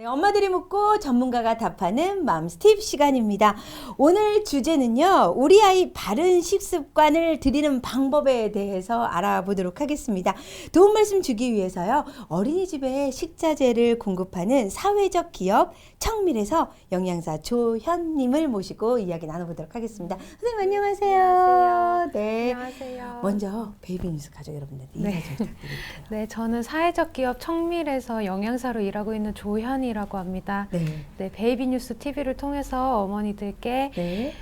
네, 엄마들이 묻고 전문가가 답하는 맘스팁 시간입니다. 오늘 주제는요, 우리 아이 바른 식습관을 들이는 방법에 대해서 알아보도록 하겠습니다. 도움 말씀 주기 위해서요, 어린이집에 식자재를 공급하는 사회적 기업 청밀에서 영양사 조현님을 모시고 이야기 나눠보도록 하겠습니다. 선생님 안녕하세요. 안녕하세요. 네. 안녕하세요. 먼저 베이비뉴스 가족 여러분들 인사 좀 부탁드릴게요. 네, 저는 사회적 기업 청밀에서 영양사로 일하고 있는 조현이라고 합니다. 네. 네, 베이비뉴스 TV를 통해서 어머니들께 네.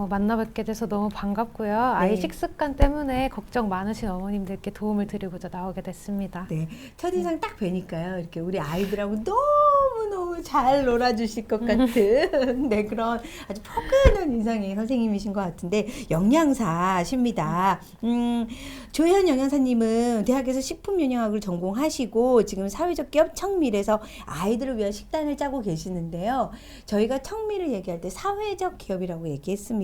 만나뵙게 돼서 너무 반갑고요. 아이 식습관 때문에 걱정 많으신 어머님들께 도움을 드리고자 나오게 됐습니다. 네, 첫인상 딱 뵈니까요. 이렇게 우리 아이들하고 너무너무 잘 놀아주실 것 같은 네, 그런 아주 포근한 인상의 선생님이신 것 같은데 영양사십니다. 조현 영양사님은 대학에서 식품영양학을 전공하시고 지금 사회적 기업 청밀에서 아이들을 위한 식단을 짜고 계시는데요. 저희가 청밀을 얘기할 때 사회적 기업이라고 얘기했습니다.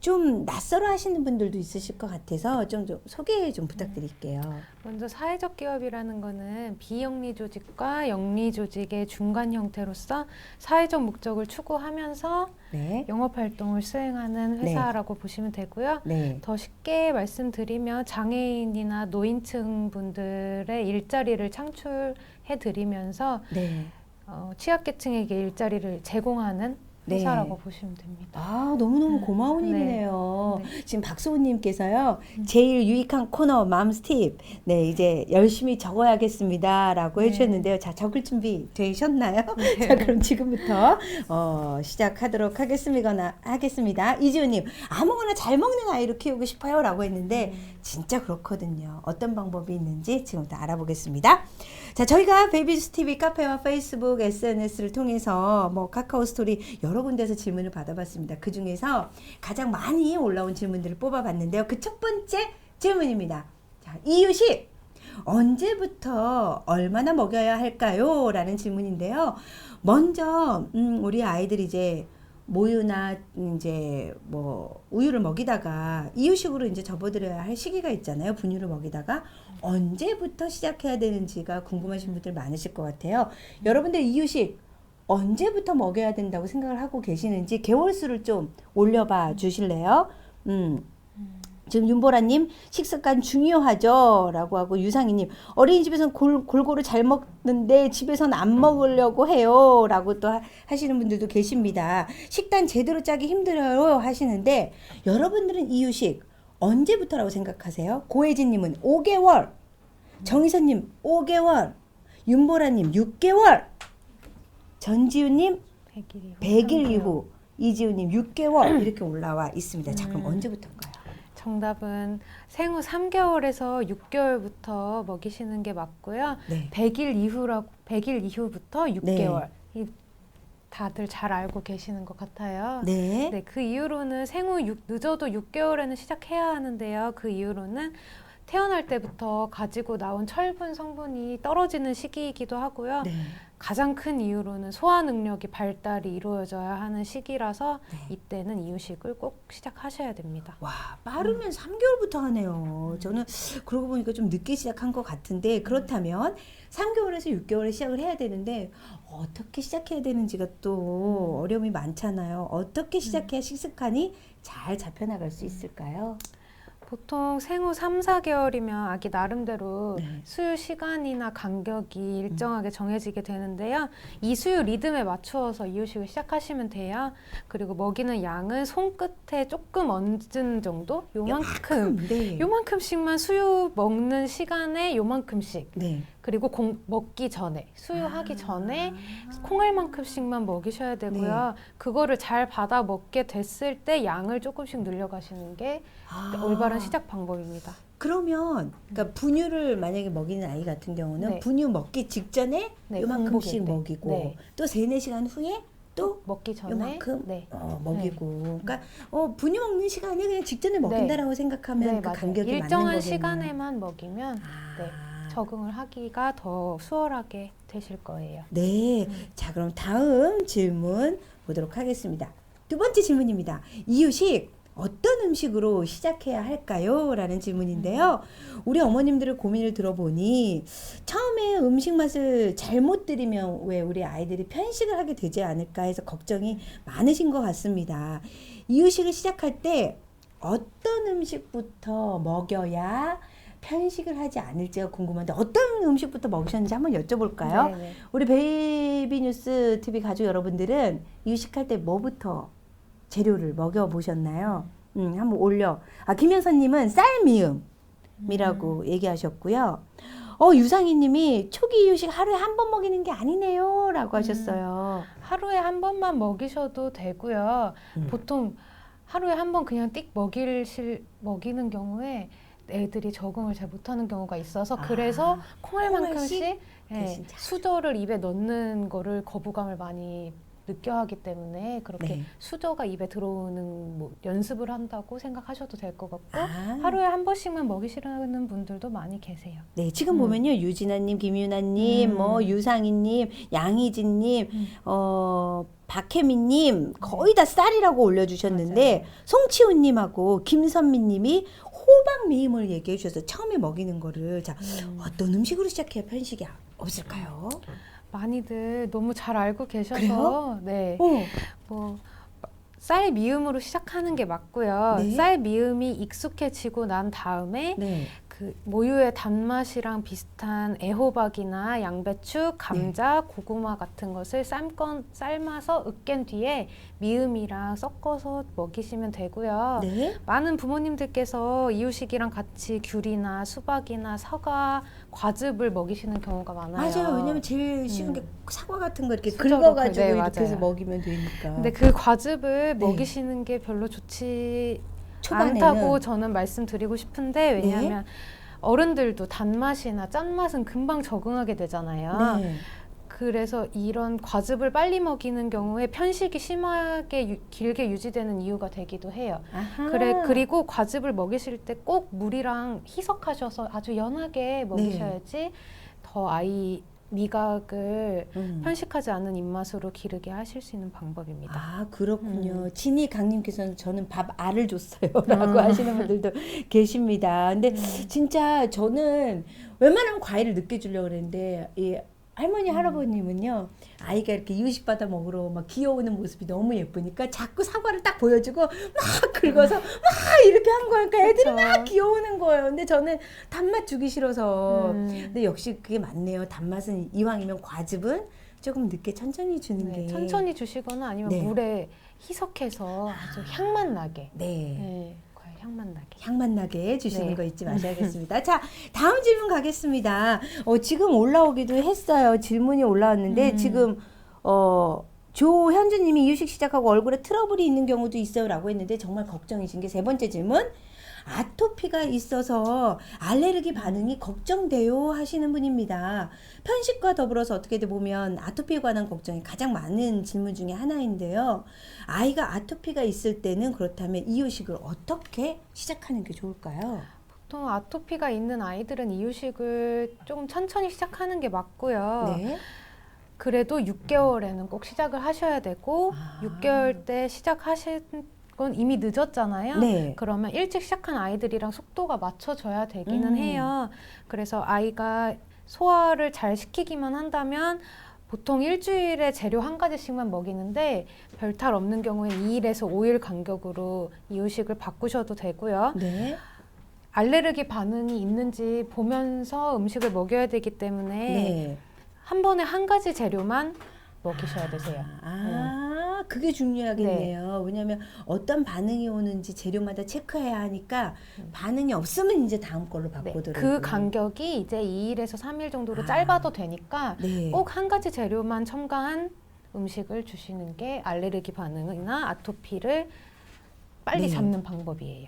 좀 낯설어 하시는 분들도 있으실 것 같아서 좀 소개 좀 부탁드릴게요. 먼저 사회적 기업이라는 거는 비영리 조직과 영리 조직의 중간 형태로서 사회적 목적을 추구하면서 네. 영업 활동을 수행하는 회사라고 보시면 되고요. 네. 더 쉽게 말씀드리면 장애인이나 노인층 분들의 일자리를 창출해 드리면서 네. 취약계층에게 일자리를 제공하는 네. 회사라고 보시면 됩니다. 아, 너무너무 고마운 네. 일이네요. 네. 지금 박수호님께서요, 제일 유익한 코너 맘스팁, 네, 이제 열심히 적어야겠습니다. 라고 네. 해주셨는데요. 자, 적을 준비 되셨나요? 자, 그럼 지금부터, 시작하도록 하겠습니다. 이지우님, 아무거나 잘 먹는 아이로 키우고 싶어요. 라고 했는데, 진짜 그렇거든요. 어떤 방법이 있는지 지금부터 알아보겠습니다. 자, 저희가 베이비뉴스 TV 카페와 페이스북, SNS를 통해서 카카오 스토리 여러 군데서 질문을 받아봤습니다. 그 중에서 가장 많이 올라온 질문들을 뽑아봤는데요. 그 첫 번째 질문입니다. 자, 이유식 언제부터 얼마나 먹여야 할까요? 라는 질문인데요. 먼저 우리 아이들이 이제 모유나 이제 우유를 먹이다가 이유식으로 이제 접어들여야 할 시기가 있잖아요. 분유를 먹이다가 언제부터 시작해야 되는지가 궁금하신 분들 많으실 것 같아요. 여러분들 이유식 언제부터 먹여야 된다고 생각을 하고 계시는지 개월수를 좀 올려봐 주실래요? 지금 윤보라님 식습관 중요하죠? 라고 하고 유상희님 어린이집에서는 골고루 잘 먹는데 집에서는 안 먹으려고 해요 라고 또 하시는 분들도 계십니다. 식단 제대로 짜기 힘들어요 하시는데 여러분들은 이유식 언제부터라고 생각하세요? 고혜진님은 5개월, 정희선님 5개월, 윤보라님 6개월, 전지우님 100일 이후, 이지우님 6개월 이렇게 올라와 있습니다. 자, 그럼 언제부터인가요? 정답은 생후 3개월에서 6개월부터 먹이시는 게 맞고요. 네. 100일 이후부터 6개월. 네. 다들 잘 알고 계시는 것 같아요. 네. 네, 그 이후로는 늦어도 6개월에는 시작해야 하는데요. 그 이후로는 태어날 때부터 가지고 나온 철분 성분이 떨어지는 시기이기도 하고요. 네. 가장 큰 이유로는 소화 능력이 발달이 이루어져야 하는 시기라서 이때는 이유식을 꼭 시작하셔야 됩니다. 와, 빠르면 3개월부터 하네요. 저는 그러고 보니까 좀 늦게 시작한 것 같은데 그렇다면 3개월에서 6개월에 시작을 해야 되는데 어떻게 시작해야 되는지가 또 어려움이 많잖아요. 어떻게 시작해야 식습관이 잘 잡혀나갈 수 있을까요? 보통 생후 3, 4개월이면 아기 나름대로 네. 수유 시간이나 간격이 일정하게 정해지게 되는데요. 이 수유 리듬에 맞추어서 이유식을 시작하시면 돼요. 그리고 먹이는 양은 손끝에 조금 얹은 정도? 요만큼. 네. 요만큼씩만 수유 먹는 시간에 요만큼씩. 네. 그리고 먹기 전에, 수유하기 전에 콩알만큼씩만 먹이셔야 되고요. 그거를 잘 받아 먹게 됐을 때 양을 조금씩 늘려가시는 게 올바른 시작 방법입니다. 그러면 그러니까 분유를 만약에 먹이는 아이 같은 경우는 네. 분유 먹기 직전에 네, 요만큼씩 공복일 때. 먹이고 네. 또 3, 4시간 후에 또 먹기 전에 요만큼 네. 먹이고 그러니까 분유 먹는 시간에 그냥 직전에 먹인다라고 생각하면 네, 그 맞아요. 간격이 맞는 일정한 거겠네요. 시간에만 먹이면 적응을 하기가 더 수월하게 되실 거예요. 네. 자, 그럼 다음 질문 보도록 하겠습니다. 두 번째 질문입니다. 이유식 어떤 음식으로 시작해야 할까요? 라는 질문인데요. 우리 어머님들의 고민을 들어보니 처음에 음식 맛을 잘못 들이면 왜 우리 아이들이 편식을 하게 되지 않을까 해서 걱정이 많으신 것 같습니다. 이유식을 시작할 때 어떤 음식부터 먹여야 편식을 하지 않을지가 궁금한데 어떤 음식부터 먹으셨는지 한번 여쭤볼까요? 네네. 우리 베이비뉴스 TV 가족 여러분들은 이유식할 때 뭐부터 재료를 먹여보셨나요? 한번 올려. 김현선님은 쌀미음이라고 얘기하셨고요. 유상희님이 초기 이유식 하루에 한 번 먹이는 게 아니네요 라고 하셨어요. 하루에 한 번만 먹이셔도 되고요. 보통 하루에 한 번 그냥 띡 먹이는 경우에 애들이 적응을 잘 못하는 경우가 있어서 그래서 콩알만큼씩 수저를 입에 넣는 거를 거부감을 많이 느껴 하기 때문에 그렇게 네. 수저가 입에 들어오는 연습을 한다고 생각하셔도 될 것 같고 하루에 한 번씩만 먹이시라는 분들도 많이 계세요. 네, 지금 보면요. 유진아님, 김유나님, 유상희님, 양희진님, 박혜민님 거의 다 쌀이라고 올려주셨는데 송치훈님하고 김선미님이 호박 미음을 얘기해 주셔서 처음에 먹이는 거를 자 어떤 음식으로 시작해야 편식이 없을까요? 많이들 너무 잘 알고 계셔서 그래요? 네, 쌀 미음으로 시작하는 게 맞고요. 네. 쌀 미음이 익숙해지고 난 다음에 네. 그 모유의 단맛이랑 비슷한 애호박이나 양배추, 감자, 고구마 같은 것을 삶아서 으깬 뒤에 미음이랑 섞어서 먹이시면 되고요. 네. 많은 부모님들께서 이유식이랑 같이 귤이나 수박이나 사과, 과즙을 먹이시는 경우가 많아요. 맞아요. 왜냐면 제일 쉬운 게 사과 같은 거 이렇게 수저로 긁어가지고 네, 이렇게 해서 맞아요. 먹이면 되니까. 근데 그 과즙을 네. 먹이시는 게 별로 좋지 초반에는. 않다고 저는 말씀드리고 싶은데 왜냐하면 어른들도 단맛이나 짠맛은 금방 적응하게 되잖아요. 네. 그래서 이런 과즙을 빨리 먹이는 경우에 편식이 심하게 길게 유지되는 이유가 되기도 해요. 아하. 그리고 과즙을 먹이실 때 꼭 물이랑 희석하셔서 아주 연하게 먹이셔야지 더 아이 미각을 편식하지 않는 입맛으로 기르게 하실 수 있는 방법입니다. 아, 그렇군요. 진희 강님께서는 저는 밥 알을 줬어요. 라고 하시는 분들도 계십니다. 근데 진짜 저는 웬만하면 과일을 늦게 주려고 그랬는데, 이 할머니, 할아버님은요, 아이가 이렇게 이유식 받아 먹으러 막 귀여우는 모습이 너무 예쁘니까 자꾸 사과를 딱 보여주고 막 긁어서 막 이렇게 한 거니까 애들이 그쵸. 막 귀여우는 거예요. 근데 저는 단맛 주기 싫어서. 근데 역시 그게 맞네요. 단맛은 이왕이면 과즙은 조금 늦게 천천히 주는 네, 게. 천천히 주시거나 아니면 네. 물에 희석해서 아주 향만 나게. 네. 네, 과일 향만 나게. 향만 나게 주시는 네. 거 잊지 마셔야겠습니다. 자, 다음 질문 가겠습니다. 지금 올라오기도 했어요. 질문이 올라왔는데 지금 조현주님이 이유식 시작하고 얼굴에 트러블이 있는 경우도 있어요라고 했는데 정말 걱정이신 게 세 번째 질문. 아토피가 있어서 알레르기 반응이 걱정돼요 하시는 분입니다. 편식과 더불어서 어떻게 보면 아토피에 관한 걱정이 가장 많은 질문 중에 하나인데요. 아이가 아토피가 있을 때는 그렇다면 이유식을 어떻게 시작하는 게 좋을까요? 보통 아토피가 있는 아이들은 이유식을 조금 천천히 시작하는 게 맞고요. 네. 그래도 6개월에는 꼭 시작을 하셔야 되고 6개월 때 시작하신 건 이미 늦었잖아요. 네. 그러면 일찍 시작한 아이들이랑 속도가 맞춰져야 되기는 해요. 그래서 아이가 소화를 잘 시키기만 한다면 보통 일주일에 재료 한 가지씩만 먹이는데 별 탈 없는 경우에 2일에서 5일 간격으로 이유식을 바꾸셔도 되고요. 네. 알레르기 반응이 있는지 보면서 음식을 먹여야 되기 때문에 네. 한 번에 한 가지 재료만 먹이셔야 되세요. 그게 중요하겠네요. 왜냐하면 어떤 반응이 오는지 재료마다 체크해야 하니까 반응이 없으면 이제 다음 걸로 네, 바꾸더라고요. 그 간격이 이제 2일에서 3일 정도로 짧아도 되니까 네. 꼭 한 가지 재료만 첨가한 음식을 주시는 게 알레르기 반응이나 아토피를 빨리 네. 잡는 방법이에요.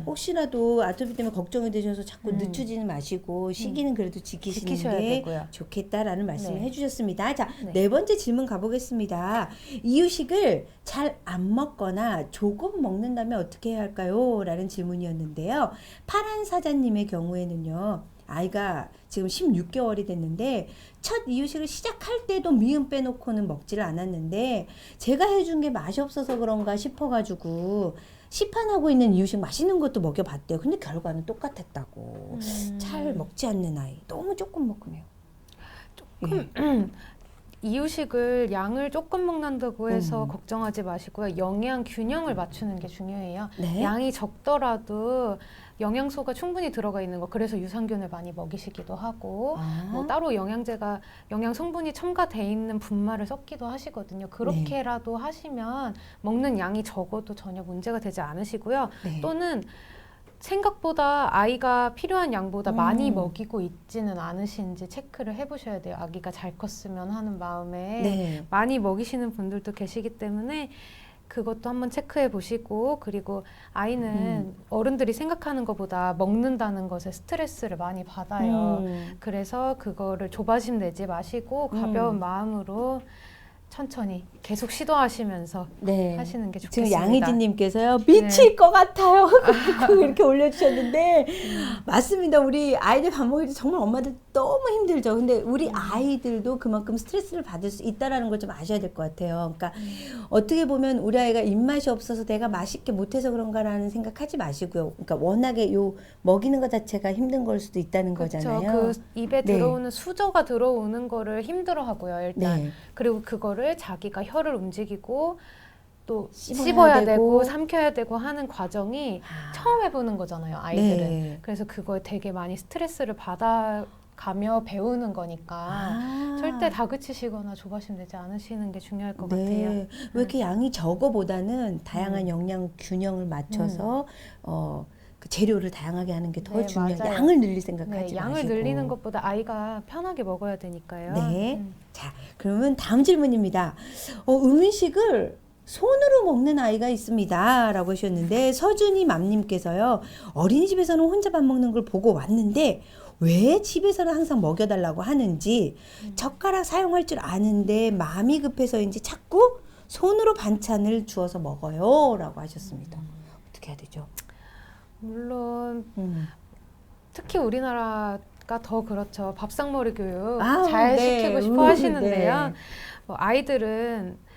혹시라도 아토피 때문에 걱정이 되셔서 자꾸 늦추지는 마시고 시기는 그래도 지키시는 지키셔야 게 되고요. 좋겠다라는 말씀을 네. 해주셨습니다. 자, 네. 네 번째 질문 가보겠습니다. 이유식을 잘 안 먹거나 조금 먹는다면 어떻게 해야 할까요? 라는 질문이었는데요. 파란 사자님의 경우에는요. 아이가 지금 16개월이 됐는데 첫 이유식을 시작할 때도 미음 빼놓고는 먹지를 않았는데 제가 해준 게 맛이 없어서 그런가 싶어가지고 시판하고 있는 이유식 맛있는 것도 먹여봤대요. 근데 결과는 똑같았다고. 잘 먹지 않는 아이. 너무 조금 먹으면. 조금 이유식을 양을 조금 먹는다고 해서 걱정하지 마시고요. 영양 균형을 맞추는 게 중요해요. 네. 양이 적더라도 영양소가 충분히 들어가 있는 거. 그래서 유산균을 많이 먹이시기도 하고 뭐 따로 영양제가 영양 성분이 첨가돼 있는 분말을 섞기도 하시거든요. 그렇게라도 하시면 먹는 양이 적어도 전혀 문제가 되지 않으시고요. 네. 또는 생각보다 아이가 필요한 양보다 많이 먹이고 있지는 않으신지 체크를 해보셔야 돼요. 아기가 잘 컸으면 하는 마음에 네. 많이 먹이시는 분들도 계시기 때문에 그것도 한번 체크해 보시고, 그리고 아이는 어른들이 생각하는 것보다 먹는다는 것에 스트레스를 많이 받아요. 그래서 그거를 조바심 내지 마시고 가벼운 마음으로 천천히 계속 시도하시면서 네. 하시는 게 지금 좋겠습니다. 양희진님께서요, 미칠 것 같아요. 이렇게 올려주셨는데, 맞습니다. 우리 아이들 밥 먹을 때 정말 엄마들 너무 힘들죠. 근데 우리 아이들도 그만큼 스트레스를 받을 수 있다라는 걸 좀 아셔야 될 것 같아요. 그러니까 어떻게 보면 우리 아이가 입맛이 없어서 내가 맛있게 못해서 그런가라는 생각하지 마시고요. 그러니까 워낙에 요 먹이는 것 자체가 힘든 걸 수도 있다는 거잖아요. 그 입에 네. 들어오는 수저가 들어오는 거를 힘들어하고요, 일단. 네. 그리고 그거를 자기가 혀를 움직이고 또 씹어야 씹어야 되고 되고 삼켜야 되고 하는 과정이 처음 해보는 거잖아요, 아이들은. 네. 그래서 그거에 되게 많이 스트레스를 받아가며 배우는 거니까 절대 다그치시거나 조바심 내지 않으시는 게 중요할 것 같아요. 왜 이렇게 양이 적어보다는 다양한 영양 균형을 맞춰서 그 재료를 다양하게 하는 게 더 네, 중요해요. 맞아요. 양을 늘릴 생각하지 네, 양을 마시고. 늘리는 것보다 아이가 편하게 먹어야 되니까요. 네. 자, 그러면 다음 질문입니다. 음식을 손으로 먹는 아이가 있습니다. 라고 하셨는데, 서준이 맘님께서요, 어린이집에서는 혼자 밥 먹는 걸 보고 왔는데, 왜 집에서는 항상 먹여달라고 하는지, 젓가락 사용할 줄 아는데 마음이 급해서인지 자꾸 손으로 반찬을 주어서 먹어요. 라고 하셨습니다. 어떻게 해야 되죠? 물론 특히 우리나라가 더 그렇죠. 밥상머리 교육 잘 네. 시키고 싶어 하시는데요. 네. 아이들은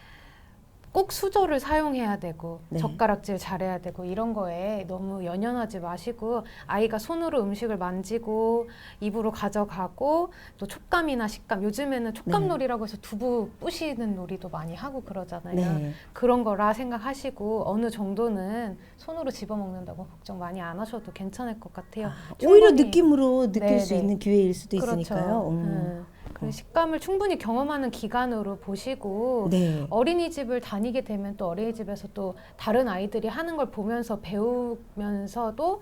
꼭 수저를 사용해야 되고 네. 젓가락질 잘해야 되고 이런 거에 너무 연연하지 마시고, 아이가 손으로 음식을 만지고 입으로 가져가고 또 촉감이나 식감, 요즘에는 촉감놀이라고 해서 두부 부시는 놀이도 많이 하고 그러잖아요. 네. 그런 거라 생각하시고 어느 정도는 손으로 집어먹는다고 걱정 많이 안 하셔도 괜찮을 것 같아요. 오히려 충분히. 느낌으로 느낄 네, 수 네. 있는 기회일 수도 그렇죠. 있으니까요. 그 식감을 충분히 경험하는 기간으로 보시고, 네. 어린이집을 다니게 되면 또 어린이집에서 또 다른 아이들이 하는 걸 보면서 배우면서도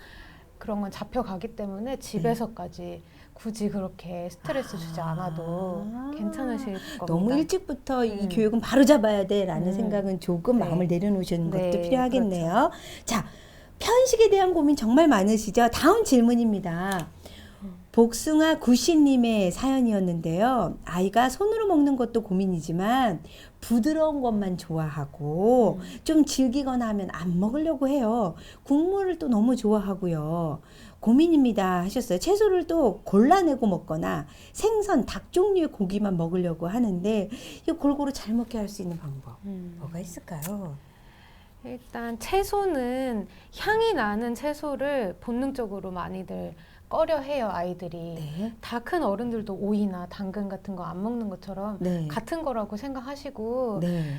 그런 건 잡혀가기 때문에 집에서까지 굳이 그렇게 스트레스 주지 않아도 괜찮으실 겁니다. 너무 일찍부터 이 교육은 바로 잡아야 돼라는 생각은 조금 네. 마음을 내려놓으시는 네, 것도 필요하겠네요. 그렇죠. 자, 편식에 대한 고민 정말 많으시죠? 다음 질문입니다. 복숭아 구씨님의 사연이었는데요. 아이가 손으로 먹는 것도 고민이지만 부드러운 것만 좋아하고 좀 질기거나 하면 안 먹으려고 해요. 국물을 또 너무 좋아하고요. 고민입니다 하셨어요. 채소를 또 골라내고 먹거나 생선, 닭 종류의 고기만 먹으려고 하는데 이 골고루 잘 먹게 할 수 있는 방법 뭐가 있을까요? 일단 채소는 향이 나는 채소를 본능적으로 많이들 꺼려 해요, 아이들이. 네. 다 큰 어른들도 오이나 당근 같은 거 안 먹는 것처럼 네. 같은 거라고 생각하시고 네.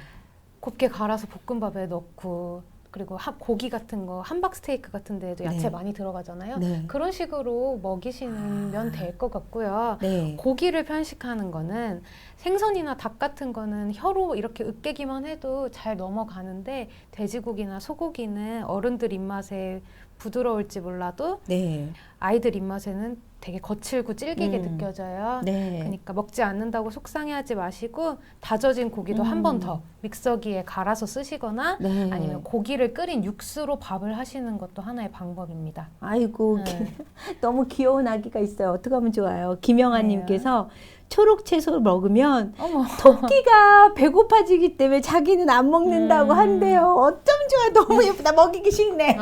곱게 갈아서 볶음밥에 넣고, 그리고 고기 같은 거, 함박 스테이크 같은 데에도 야채 네. 많이 들어가잖아요. 네. 그런 식으로 먹이시면 될 것 같고요. 네. 고기를 편식하는 거는 생선이나 닭 같은 거는 혀로 이렇게 으깨기만 해도 잘 넘어가는데, 돼지고기나 소고기는 어른들 입맛에 부드러울지 몰라도 네. 아이들 입맛에는 되게 거칠고 질기게 느껴져요. 네. 그러니까 먹지 않는다고 속상해하지 마시고 다져진 고기도 한 번 더 믹서기에 갈아서 쓰시거나 네. 아니면 고기를 끓인 육수로 밥을 하시는 것도 하나의 방법입니다. 아이고 네. 너무 귀여운 아기가 있어요. 어떻게 하면 좋아요? 김영아님께서 초록 채소를 먹으면 어머. 토끼가 배고파지기 때문에 자기는 안 먹는다고 한대요. 어쩜 좋아. 너무 예쁘다. 먹이기 싫네.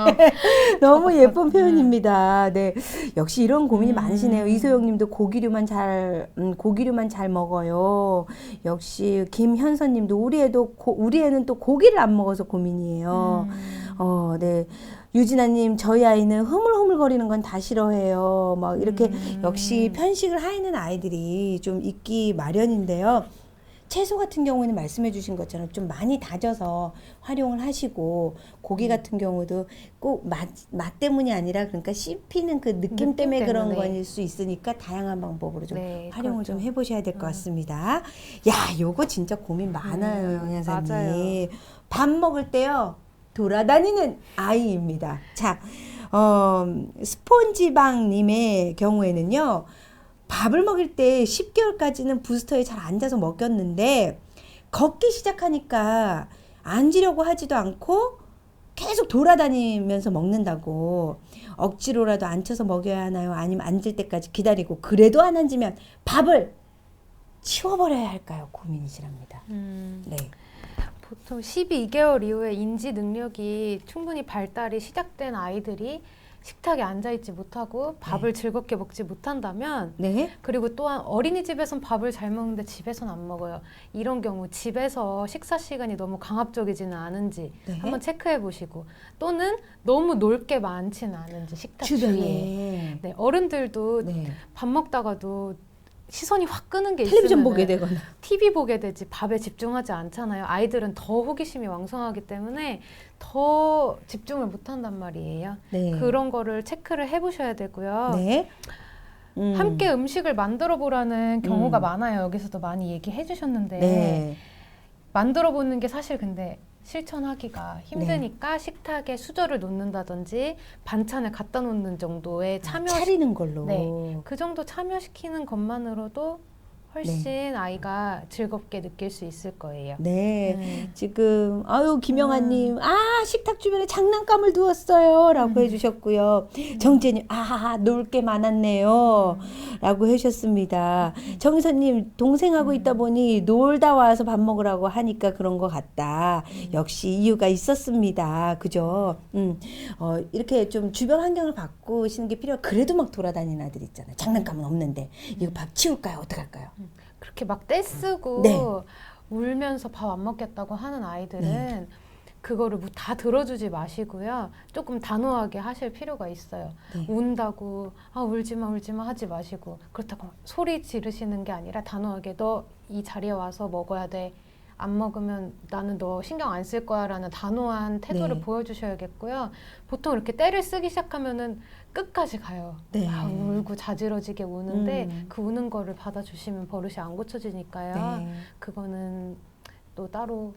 너무 예쁜 표현입니다. 네, 역시 이런 고민이 많으시네요. 이소영님도 고기류만 잘 먹어요. 역시 김현선님도 우리 애는 또 고기를 안 먹어서 고민이에요. 네. 유진아님, 저희 아이는 흐물흐물거리는 건 다 싫어해요. 막 이렇게 역시 편식을 하는 아이들이 좀 있기 마련인데요. 채소 같은 경우는 말씀해 주신 것처럼 좀 많이 다져서 활용을 하시고, 고기 같은 경우도 꼭 맛 때문이 아니라 그러니까 씹히는 그 느낌 때문에 그런 때문에. 거일 수 있으니까 다양한 방법으로 좀 네, 활용을 그렇죠. 좀 해보셔야 될 것 같습니다. 야, 요거 진짜 고민 많아요, 영양사님. 맞아요. 밥 먹을 때요, 돌아다니는 아이입니다. 자, 스폰지방님의 경우에는요, 밥을 먹일 때 10개월까지는 부스터에 잘 앉아서 먹였는데 걷기 시작하니까 앉으려고 하지도 않고 계속 돌아다니면서 먹는다고. 억지로라도 앉혀서 먹여야 하나요? 아니면 앉을 때까지 기다리고 그래도 안 앉으면 밥을 치워버려야 할까요? 고민이시랍니다. 네. 보통 12개월 이후에 인지 능력이 충분히 발달이 시작된 아이들이 식탁에 앉아있지 못하고 밥을 즐겁게 먹지 못한다면, 네. 그리고 또한 어린이집에선 밥을 잘 먹는데 집에선 안 먹어요. 이런 경우 집에서 식사 시간이 너무 강압적이지는 않은지 네. 한번 체크해 보시고, 또는 너무 놀 게 많지는 않은지 식탁 주위에. 주변에. 네, 어른들도 네. 밥 먹다가도 시선이 확 끄는 게 텔레비전 있으면은 보게 되거나. TV 보게 되지 밥에 집중하지 않잖아요. 아이들은 더 호기심이 왕성하기 때문에 더 집중을 못 한단 말이에요. 네. 그런 거를 체크를 해보셔야 되고요. 네. 함께 음식을 만들어 보라는 경우가 많아요. 여기서도 많이 얘기해 주셨는데, 네. 만들어 보는 게 사실 근데 실천하기가 힘드니까 식탁에 수저를 놓는다든지 반찬을 갖다 놓는 정도의 차리는 걸로. 네, 그 정도 참여시키는 것만으로도 훨씬 네. 아이가 즐겁게 느낄 수 있을 거예요. 네. 지금 김영아님, 식탁 주변에 장난감을 두었어요 라고 해주셨고요. 정재님, 놀 게 많았네요 라고 해주셨습니다. 정선님, 동생하고 있다 보니 놀다 와서 밥 먹으라고 하니까 그런 것 같다. 역시 이유가 있었습니다. 그죠? 이렇게 좀 주변 환경을 바꾸시는 게 필요해요. 그래도 막 돌아다니는 아들 있잖아요. 장난감은 없는데 이거 밥 치울까요? 어떡할까요? 그렇게 막 떼쓰고 네. 울면서 밥 안 먹겠다고 하는 아이들은 네. 그거를 뭐 다 들어주지 마시고요. 조금 단호하게 하실 필요가 있어요. 네. 운다고 울지 마 하지 마시고, 그렇다고 소리 지르시는 게 아니라 단호하게 너 이 자리에 와서 먹어야 돼. 안 먹으면 나는 너 신경 안 쓸 거야 라는 단호한 태도를 네. 보여주셔야겠고요. 보통 이렇게 떼를 쓰기 시작하면은 끝까지 가요. 네. 울고 자지러지게 우는데 그 우는 거를 받아주시면 버릇이 안 고쳐지니까요. 네. 그거는 또 따로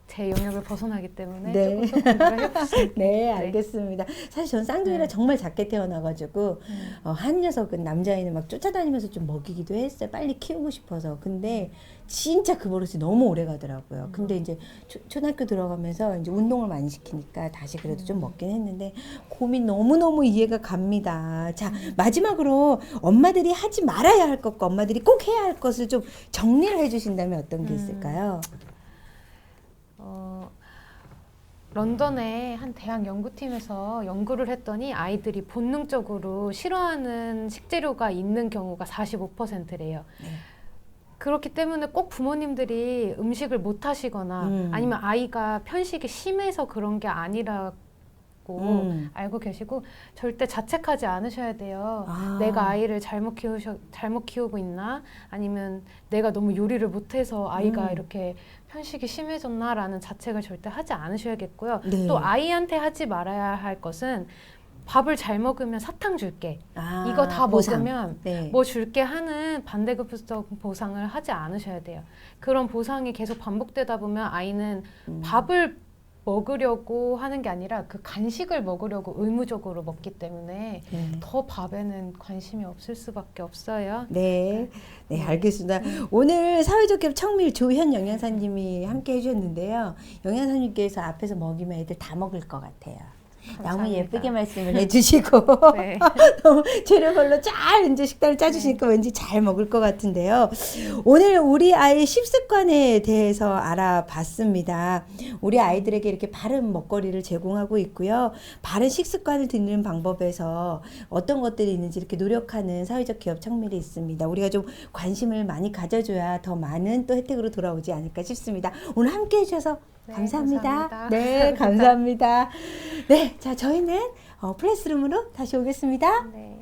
제 영역을 벗어나기 때문에 네. 조금 더 공부를 해보시면 네, 알겠습니다. 사실 전 쌍둥이라 정말 작게 태어나가지고 한 녀석은 남자아이는 막 쫓아다니면서 좀 먹이기도 했어요. 빨리 키우고 싶어서. 근데 진짜 그 버릇이 너무 오래 가더라고요. 근데 이제 초등학교 들어가면서 이제 운동을 많이 시키니까 다시 그래도 좀 먹긴 했는데 고민 너무너무 이해가 갑니다. 자, 마지막으로 엄마들이 하지 말아야 할 것과 엄마들이 꼭 해야 할 것을 좀 정리를 해주신다면 어떤 게 있을까요? 런던의 한 대학 연구팀에서 연구를 했더니 아이들이 본능적으로 싫어하는 식재료가 있는 경우가 45%래요. 네. 그렇기 때문에 꼭 부모님들이 음식을 못 하시거나 아니면 아이가 편식이 심해서 그런 게 아니라고 알고 계시고 절대 자책하지 않으셔야 돼요. 내가 아이를 잘못 키우고 있나? 아니면 내가 너무 요리를 못해서 아이가 이렇게 편식이 심해졌나라는 자책을 절대 하지 않으셔야겠고요. 네. 또 아이한테 하지 말아야 할 것은 밥을 잘 먹으면 사탕 줄게. 이거 다 보상. 먹으면 네. 뭐 줄게 하는 반대급부적 보상을 하지 않으셔야 돼요. 그런 보상이 계속 반복되다 보면 아이는 밥을 먹으려고 하는 게 아니라 그 간식을 먹으려고 의무적으로 먹기 때문에 더 밥에는 관심이 없을 수밖에 없어요. 네, 네, 알겠습니다. 오늘 사회적 갭 청밀 조현 영양사님이 함께 해주셨는데요. 영양사님께서 앞에서 먹이면 애들 다 먹을 것 같아요. 너무 감사합니다. 예쁘게 말씀을 해주시고 네. 너무 재료별로 잘 이제 식단을 짜주시니까 왠지 잘 먹을 것 같은데요. 오늘 우리 아이의 식습관에 대해서 알아봤습니다. 우리 아이들에게 이렇게 바른 먹거리를 제공하고 있고요. 바른 식습관을 듣는 방법에서 어떤 것들이 있는지 이렇게 노력하는 사회적 기업 청밀이 있습니다. 우리가 좀 관심을 많이 가져줘야 더 많은 또 혜택으로 돌아오지 않을까 싶습니다. 오늘 함께 해주셔서 네, 감사합니다. 감사합니다. 네, 감사합니다. 네, 자, 저희는 플레이스룸으로 다시 오겠습니다. 네.